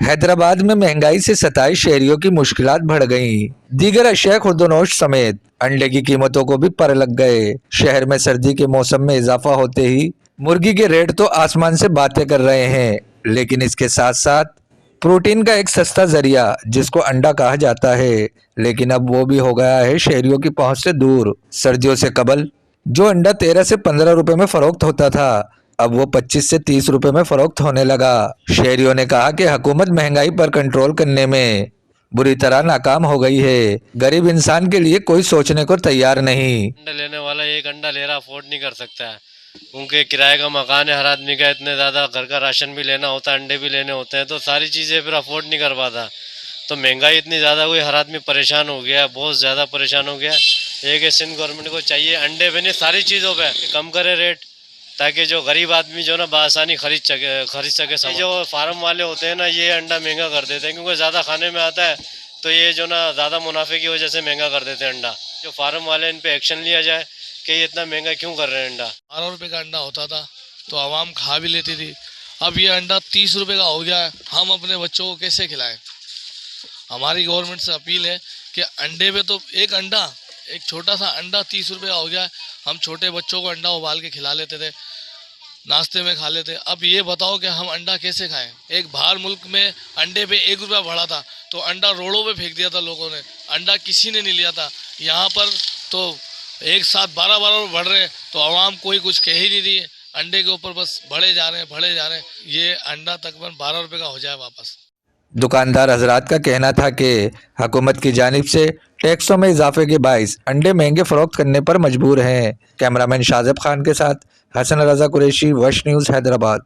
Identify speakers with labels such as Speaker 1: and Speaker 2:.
Speaker 1: हैदराबाद में महंगाई से सताई शहरियों की मुश्किलात बढ़ गईं। दीगर अशिया खुर्दनोश समेत अंडे की कीमतों को भी पर लग गए। शहर में सर्दी के मौसम में इजाफा होते ही मुर्गी के रेट तो आसमान से बातें कर रहे हैं, लेकिन इसके साथ साथ प्रोटीन का एक सस्ता जरिया जिसको अंडा कहा जाता है, लेकिन अब वो भी हो गया है शहरियों की पहुंच से दूर। सर्दियों से कबल जो अंडा 13 से 15 रुपए में फरोख्त होता था, अब वो 25 से 30 रुपए में फरोख्त होने लगा। शहरियों ने कहा कि हुकूमत महंगाई पर कंट्रोल करने में बुरी तरह नाकाम हो गई है। गरीब इंसान के लिए कोई सोचने को तैयार नहीं।
Speaker 2: अंडा लेने वाला एक अंडा ले रहा अफोर्ड नहीं कर सकता है। उनके किराए का मकान है, हर आदमी का इतने ज़्यादा, घर का राशन भी लेना होता है, अंडे भी लेने होते हैं, तो सारी चीज़ें फिर अफोर्ड नहीं कर पाता। तो महंगाई इतनी ज़्यादा हुई, हर आदमी परेशान हो गया, बहुत ज़्यादा परेशान हो गया। एक सिंध गवर्नमेंट को चाहिए अंडे पे नहीं सारी चीज़ों पे कम करे रेट, ताकि जो गरीब आदमी जो ना बआसानी खरीद सके। जो फार्म वाले होते हैं ना, ये अंडा महंगा कर देते हैं क्योंकि ज़्यादा खाने में आता है, तो ये जो ना ज़्यादा मुनाफे की वजह से महंगा कर देते हैं अंडा। जो फार्म वाले इन पे एक्शन लिया जाए कि ये इतना महंगा क्यों कर रहे हैं अंडा।
Speaker 3: 12 रुपये का अंडा होता था तो आवाम खा भी लेती थी, अब ये अंडा 30 रुपये का हो गया है। हम अपने बच्चों को कैसे खिलाएं? हमारी गवर्नमेंट से अपील है कि अंडे पे तो एक छोटा सा अंडा 30 रुपये का हो गया है। हम छोटे बच्चों को अंडा उबाल के खिला लेते थे, नाश्ते में खा लेते। अब ये बताओ कि हम अंडा कैसे खाएं? एक बाहर मुल्क में अंडे पे 1 रुपया बढ़ा था तो अंडा रोडों पे फेंक दिया था लोगों ने, अंडा किसी ने नहीं लिया था। यहाँ पर तो एक साथ 12 बढ़ रहे, तो आवाम कोई कुछ कह ही नहीं रही है। अंडे के ऊपर बस बढ़े जा रहे हैं। ये अंडा तकरीबन 12 रुपये का हो जाए वापस।
Speaker 1: दुकानदार हजरात का कहना था कि हुकूमत की जानिब से टैक्सों में इजाफे के बाइस अंडे महंगे फरोख्त करने पर मजबूर हैं। कैमरामैन शाजिब खान के साथ हसन रजा कुरैशी, वश न्यूज़, हैदराबाद।